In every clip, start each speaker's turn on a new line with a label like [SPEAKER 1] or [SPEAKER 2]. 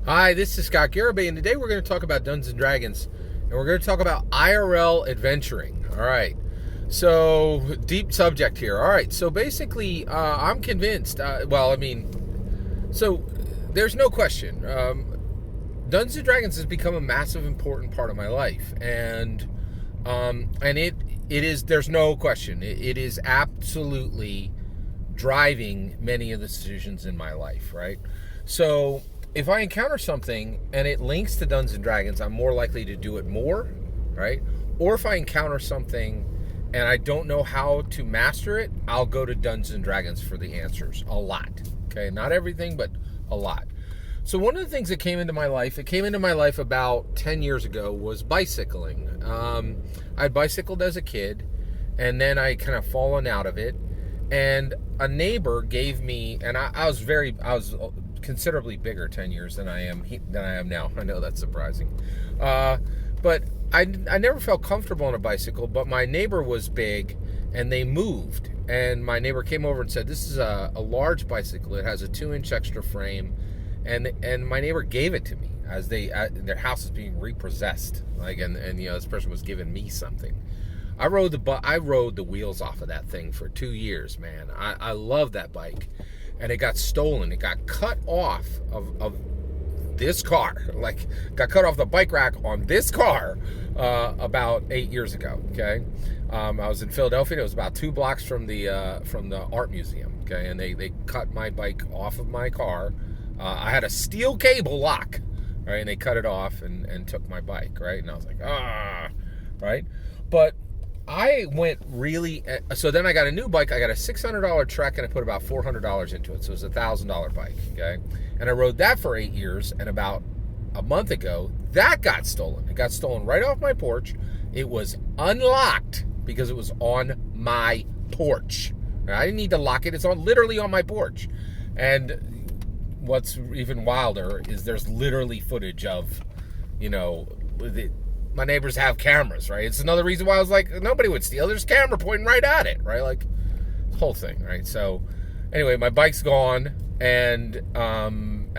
[SPEAKER 1] Hi, this is Scott Garibay, and today we're going to talk about Dungeons and Dragons, and we're going to talk about IRL adventuring. All right, so deep subject here. All right, so basically, I'm convinced. So there's no question. Dungeons and Dragons has become a massive, important part of my life, and it is. There's no question. It is absolutely driving many of the decisions in my life. Right, so if I encounter something and it links to Dungeons and Dragons, I'm more likely to do it more, right? Or if I encounter something and I don't know how to master it, I'll go to Dungeons and Dragons for the answers a lot. Okay, not everything, but a lot. So one of the things that came into my life, it came into my life about 10 years ago, was bicycling. I bicycled as a kid, and then I kind of fallen out of it. And a neighbor gave me, and I was considerably bigger 10 years than I am now. I know that's surprising. But I never felt comfortable on a bicycle, but my neighbor was big and they moved. And my neighbor came over and said, this is a large bicycle. It has a 2-inch extra frame. And my neighbor gave it to me as their house is being repossessed. And this person was giving me something. I rode the wheels off of that thing for 2 years, man. I love that bike. And it got stolen. It got cut off of this car. Got cut off the bike rack on this car about 8 years ago. Okay, I was in Philadelphia. It was about 2 blocks from the art museum. Okay, and they cut my bike off of my car. I had a steel cable lock, right? And they cut it off and took my bike, right? And I was like, right? But I went so then I got a new bike. I got a $600 Trek, and I put about $400 into it. So it was a $1,000 bike, okay? And I rode that for 8 years, and about a month ago, that got stolen. It got stolen right off my porch. It was unlocked because it was on my porch. I didn't need to lock it. It's literally on my porch. And what's even wilder is there's literally footage of, my neighbors have cameras, right? It's another reason why I was like, nobody would steal. There's a camera pointing right at it, right? Like, the whole thing, right? So, anyway, my bike's gone, and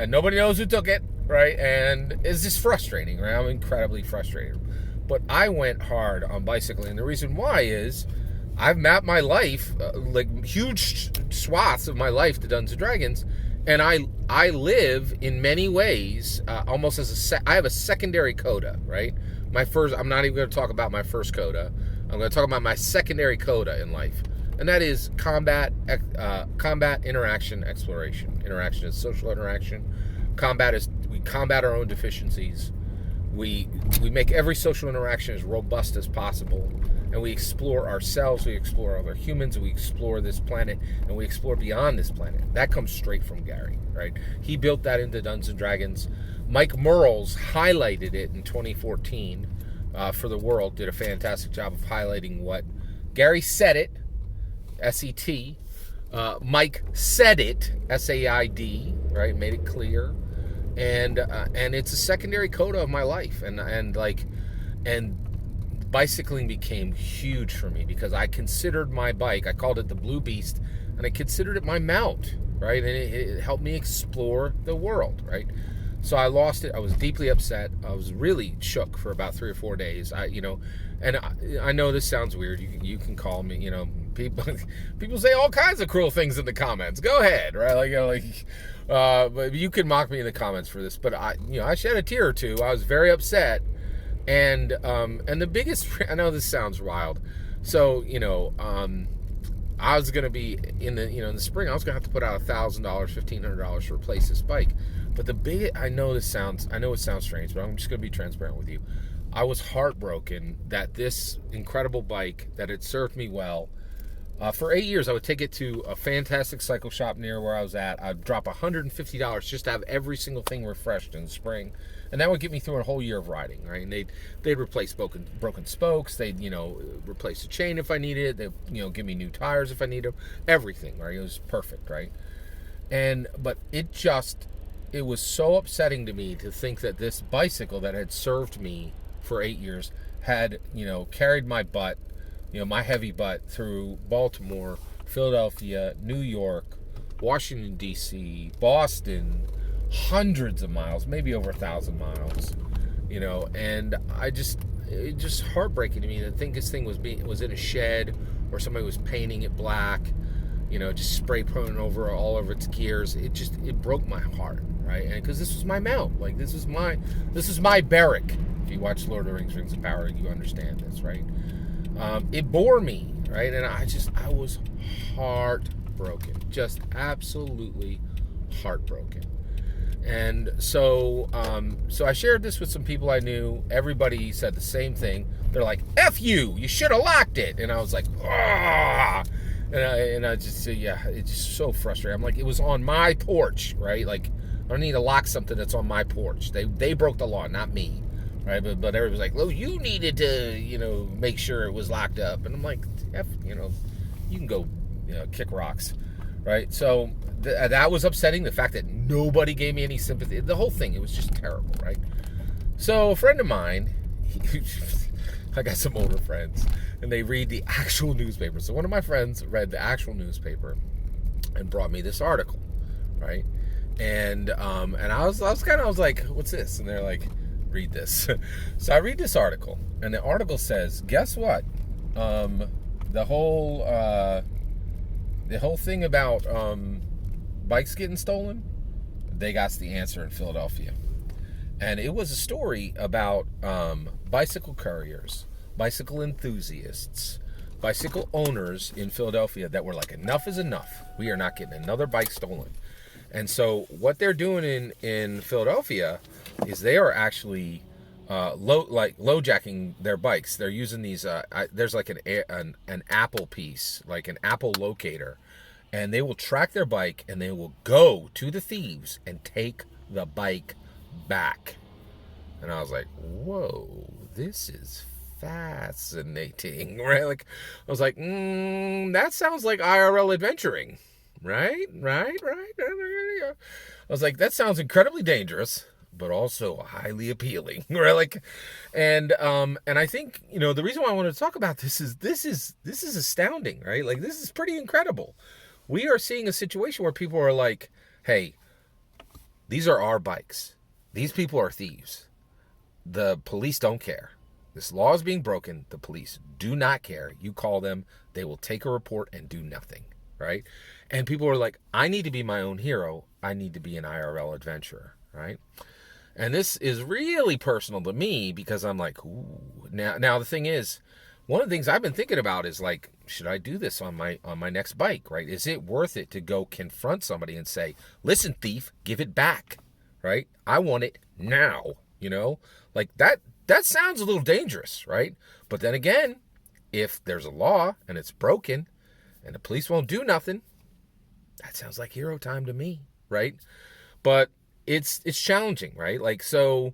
[SPEAKER 1] nobody knows who took it, right? And it's just frustrating, right? I'm incredibly frustrated. But I went hard on bicycling, and the reason why is I've mapped my life, huge swaths of my life to Dungeons & Dragons, and I live in many ways almost as I have a secondary coda, right? I'm not even going to talk about my first coda. I'm going to talk about my secondary coda in life, and that is combat, interaction, exploration. Interaction is social interaction. We combat our own deficiencies. We make every social interaction as robust as possible, and we explore ourselves, we explore other humans, and we explore this planet, and we explore beyond this planet. That comes straight from Gary, right? He built that into Dungeons & Dragons. Mike Merles highlighted it in 2014 for the world, did a fantastic job of highlighting what Gary said it, S-E-T. Mike said it, S-A-I-D, right? Made it clear. And it's a secondary coda of my life, and bicycling became huge for me because I considered my bike, I called it the Blue Beast, and I considered it my mount, right? And it helped me explore the world, right? So I lost it. I was deeply upset. I was really shook for about 3 or 4 days. And I know this sounds weird. You can call me, people say all kinds of cruel things in the comments. Go ahead, right? But you can mock me in the comments for this. But I shed a tear or two. I was very upset. And the biggest, I know this sounds wild. So, I was going to be in the spring, I was going to have to put out $1,000, $1,500 to replace this bike. But I know it sounds strange, but I'm just going to be transparent with you. I was heartbroken that this incredible bike that had served me well, for 8 years, I would take it to a fantastic cycle shop near where I was at. I'd drop $150 just to have every single thing refreshed in the spring, and that would get me through a whole year of riding, right? And they'd replace broken spokes. They'd replace the chain if I needed it. They'd give me new tires if I needed them. Everything, right? It was perfect, right? But it was so upsetting to me to think that this bicycle that had served me for 8 years had carried my butt, my heavy butt through Baltimore, Philadelphia, New York, Washington, D.C., Boston, hundreds of miles, maybe over 1,000 miles, and it's just heartbreaking to me to think this thing was in a shed or somebody was painting it black, just spray painting all over its gears. It broke my heart, right? And because this was my mount, like this is my barrack. If you watch Lord of the Rings, Rings of Power, you understand this, right? It bore me, right? And I was heartbroken, just absolutely heartbroken. And so I shared this with some people I knew. Everybody said the same thing. They're like, F you should have locked it. And I was like, ah. And I just say, yeah, it's just so frustrating. I'm like, it was on my porch, right? Like, I don't need to lock something that's on my porch. They broke the law, not me, right? But everybody's like, well, you needed to, make sure it was locked up. And I'm like, F, you can go, kick rocks, right? So that was upsetting. The fact that nobody gave me any sympathy, the whole thing, it was just terrible, right? So a friend of mine, I got some older friends, and they read the actual newspaper. So one of my friends read the actual newspaper and brought me this article, right? And I was like, what's this? And they're like, read this. So I read this article, and the article says, guess what? The whole thing about bikes getting stolen, they got the answer in Philadelphia. And it was a story about bicycle couriers, bicycle enthusiasts, bicycle owners in Philadelphia that were like, enough is enough. We are not getting another bike stolen. And so what they're doing in Philadelphia is they are actually low jacking their bikes. They're using these. There's like an Apple piece, like an Apple locator, and they will track their bike and they will go to the thieves and take the bike back. And I was like, whoa, this is fascinating, right? Like, I was like, that sounds like IRL adventuring, right? I was like, that sounds incredibly dangerous, but also highly appealing, right? Like, and I think, the reason why I wanted to talk about this is astounding, right? Like, this is pretty incredible. We are seeing a situation where people are like, hey, these are our bikes. These people are thieves. The police don't care. This law is being broken. The police do not care. You call them, they will take a report and do nothing, right? And people are like, I need to be my own hero. I need to be an IRL adventurer, right? And this is really personal to me because I'm like, ooh. Now the thing is, one of the things I've been thinking about is like, should I do this on my next bike, right? Is it worth it to go confront somebody and say, listen, thief, give it back, right? I want it now, Like that sounds a little dangerous, right? But then again, if there's a law and it's broken and the police won't do nothing, that sounds like hero time to me, right? But it's challenging, right? Like, so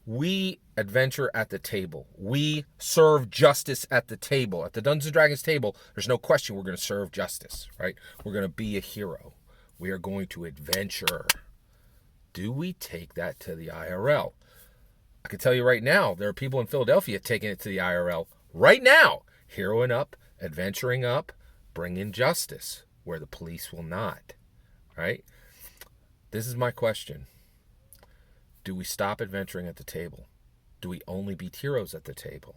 [SPEAKER 1] we adventure at the table. We serve justice at the table. At the Dungeons and Dragons table, there's no question we're going to serve justice, right? We're going to be a hero. We are going to adventure. Do we take that to the IRL? I can tell you right now, there are people in Philadelphia taking it to the IRL right now. Heroing up, adventuring up, bringing justice where the police will not, right? This is my question. Do we stop adventuring at the table? Do we only beat heroes at the table,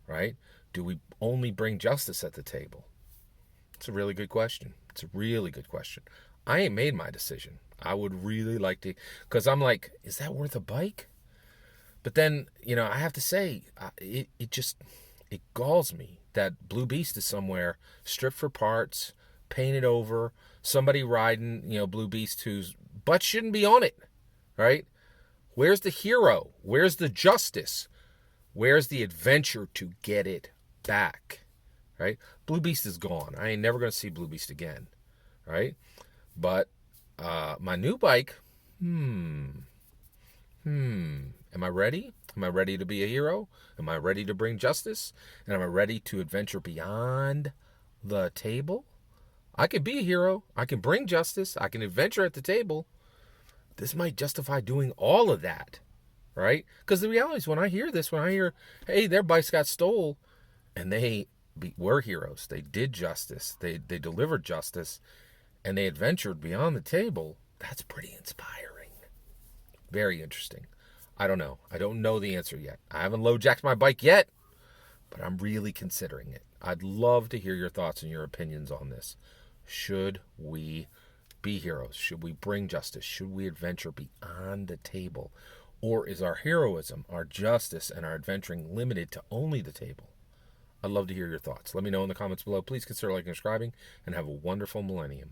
[SPEAKER 1] right? Do we only bring justice at the table? It's a really good question. It's a really good question. I ain't made my decision. I would really like to, because I'm like, is that worth a bike? But then, I have to say, it galls me that Blue Beast is somewhere stripped for parts, painted over, somebody riding, Blue Beast whose butt shouldn't be on it, right? Where's the hero? Where's the justice? Where's the adventure to get it back, right? Blue Beast is gone. I ain't never going to see Blue Beast again, right? But my new bike, am I ready? Am I ready to be a hero? Am I ready to bring justice? And am I ready to adventure beyond the table? I can be a hero. I can bring justice. I can adventure at the table. This might justify doing all of that, right? Because the reality is when I hear, hey, their bikes got stole, and they were heroes. They did justice. They delivered justice, and they adventured beyond the table. That's pretty inspiring, Very interesting. I don't know. I don't know the answer yet. I haven't low jacked my bike yet, but I'm really considering it. I'd love to hear your thoughts and your opinions on this. Should we be heroes? Should we bring justice? Should we adventure beyond the table? Or is our heroism, our justice, and our adventuring limited to only the table? I'd love to hear your thoughts. Let me know in the comments below. Please consider liking and subscribing, and have a wonderful millennium.